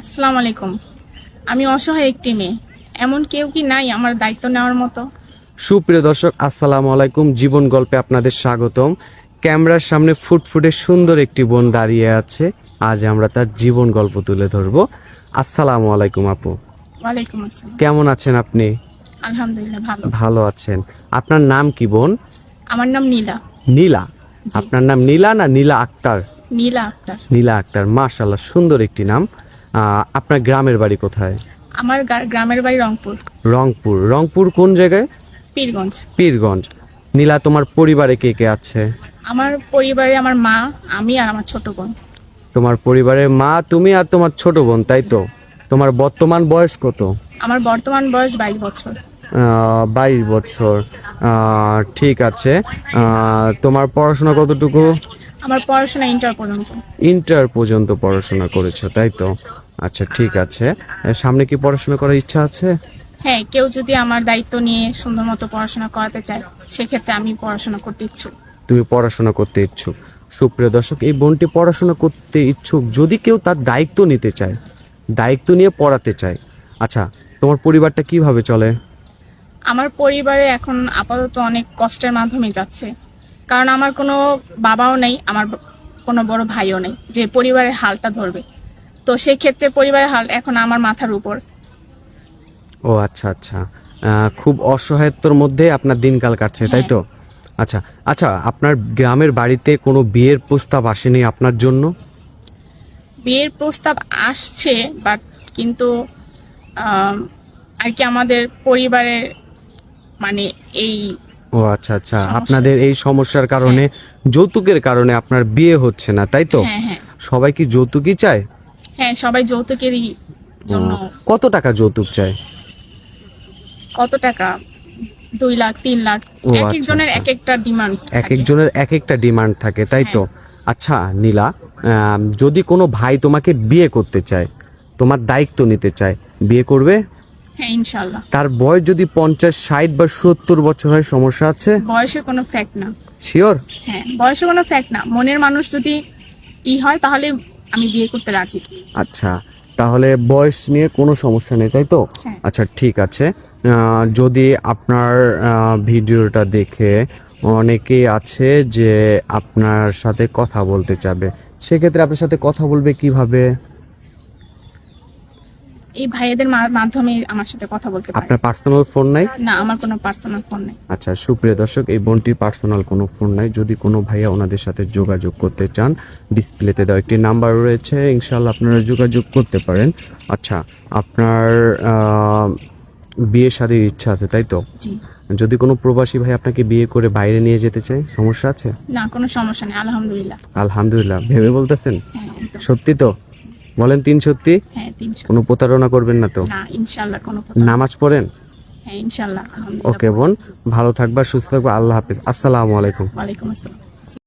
আসসালামু আলাইকুম। আমি অসহায় একটি মেয়ে, এমন কেউ কি নাই আমার দায়িত্ব নেওয়ার মতো? সুপ্রিয় দর্শক, আসসালামু আলাইকুম। জীবন গল্পে আপনাদের স্বাগতম। ক্যামেরার সামনে ফুটফুটে সুন্দর একটি বোন দাঁড়িয়ে আছে। আজ আমরা তার জীবন গল্প তুলে ধরবো। আসসালামু আলাইকুম আপু, ওয়ালাইকুম আসসালাম। কেমন আছেন আপনি? আলহামদুলিল্লাহ ভালো। ভালো আছেন? আপনার নাম কি বোন? আমার নাম নীলা। নীলা? জি। আপনার নাম নীলা না নীলা আক্তার? নীলা আক্তার। নীলা আক্তার, মাশাআল্লাহ, সুন্দর একটি নাম। আপনার গ্রামের বাড়ি কোথায়? আমার গ্রামের বাড়ি রংপুর। রংপুর? রংপুর কোন জায়গায়? পীরগঞ্জ। পীরগঞ্জ। নীলা, তোমার পরিবারে কে কে আছে? আমার পরিবারে আমার মা, আমি আর আমার ছোট বোন। তোমার পরিবারে মা, তুমি আর তোমার ছোট বোন, তাই তো? তোমার বর্তমান বয়স কত? আমার বর্তমান বয়স 22 বছর। 22 বছর। ঠিক আছে। তোমার পড়াশোনা কতটুকু? আমার পড়াশোনা ইন্টার পর্যন্ত। ইন্টার পর্যন্ত পড়াশোনা করেছো, তাই তো? আচ্ছা, ঠিক আছে। সামনে কি পড়াশোনা করার ইচ্ছা আছে? হ্যাঁ, কেউ যদি আমার দায়িত্ব নিয়ে সুন্দর মতো পড়াশোনা করাতে চায় সেক্ষেত্রে আমি পড়াশোনা করতে ইচ্ছুক। তুমি পড়াশোনা করতে ইচ্ছুক। সুপ্রিয় দর্শক, এই বোনটি পড়াশোনা করতে ইচ্ছুক, যদি কেউ তার দায়িত্ব নিতে চায়, দায়িত্ব নিয়ে পড়াতে চায়। আচ্ছা, তোমার পরিবারটা কিভাবে চলে? আমার পরিবারে এখন আপাতত অনেক কষ্টের মাধ্যমে যাচ্ছে, কারণ আমার কোনো বাবাও নেই, আমার কোনো বড় ভাইও নেই যে পরিবারের হালটা ধরবে। তো সেই ক্ষেত্রে পরিবারের হাল এখন আমার মাথার উপর। ও আচ্ছা আচ্ছা। খুব অসহায়ত্বর মধ্যে আপনার দিনকাল কাটছে, তাই তো? আচ্ছা আচ্ছা, আপনার গ্রামের বাড়িতে কোনো বিয়ের প্রস্তাব আসেনি আপনার জন্য? বিয়ের প্রস্তাব আসছে, বাট কিন্তু আর কি আমাদের পরিবারের মানে এই ও আচ্ছা আচ্ছা, সমস্যা। আপনাদের এই সমস্যার কারণে, যৌতুকের কারণে আপনার বিয়ে হচ্ছে না, তাই তো? হ্যাঁ হ্যাঁ সবাই কি যৌতুকই চায়? হ্যাঁ, সবাই যৌতুকেরই জন্য। কত টাকা যৌতুক চায়? কত টাকা? 2 লাখ 3 লাখ, ও এক আচ্ছা একজনের আচ্ছা। এক একটা ডিমান্ড। এক একজনের এক একটা ডিমান্ড থাকে, তাই তো? আচ্ছা নীলা, যদি কোনো ভাই তোমাকে বিয়ে করতে চায়, তোমার দায়িত্ব নিতে চায়, বিয়ে করবে? হ্যাঁ, ইনশাল্লাহ। তার বয়স যদি 50, 60 বা 70 বছর হয়, সমস্যা আছে? বয়সের কোনো ফ্যাক্ট না। শিওর? হ্যাঁ, বয়সের কোনো ফ্যাক্ট না, মনের মানুষ যদি হয় তাহলে আমি বিয়ে করতে রাজি। আচ্ছা, তাহলে বয়স নিয়ে কোনো সমস্যা নেই, তাই তো? হ্যাঁ। আচ্ছা, ঠিক আছে। যদি আপনার ভিডিওটা দেখে অনেকেই আছে যে আপনার সাথে কথা বলতে চাবে, সেক্ষেত্রে আপনার সাথে কথা বলবে কিভাবে? এই ভাইয়াদের মাধ্যমে আমার সাথে কথা বলতে পারে। আপনার পার্সোনাল ফোন নাই? না, আমার কোনো পার্সোনাল ফোন নেই। আচ্ছা, সুপ্রিয় দর্শক, এই বোনটির পার্সোনাল কোনো ফোন নাই। যদি কোনো ভাইয়া ওনাদের সাথে যোগাযোগ করতে চান, ডিসপ্লেতে দেওয়া একটি নাম্বার রয়েছে, ইনশাল্লাহ আপনারা যোগাযোগ করতে পারেন। আচ্ছা, আপনার বিয়ে শাদীর ইচ্ছা আছে, তাই তো? জি। যদি কোনো প্রবাসী ভাই আপনাকে বিয়ে করে বাইরে নিয়ে যেতে চায়, সমস্যা আছে? না, কোনো সমস্যা নেই, আলহামদুলিল্লাহ। আলহামদুলিল্লাহ ভেবে বলতেছেন? হ্যাঁ একদম। সত্যি তো? বলেন 3 সত্যি? হ্যাঁ 300। কোনো প্রতারণা করবেন না তো? না, ইনশাল্লাহ কোনো নামাজ পড়েন? হ্যাঁ ইনশাল্লাহ, আলহামদুলিল্লাহ। ওকে বোন, ভালো থাকবা, সুস্থ থাকবা, আল্লাহ হাফেজ, আসসালামু আলাইকুম। ওয়ালাইকুম আসসালাম।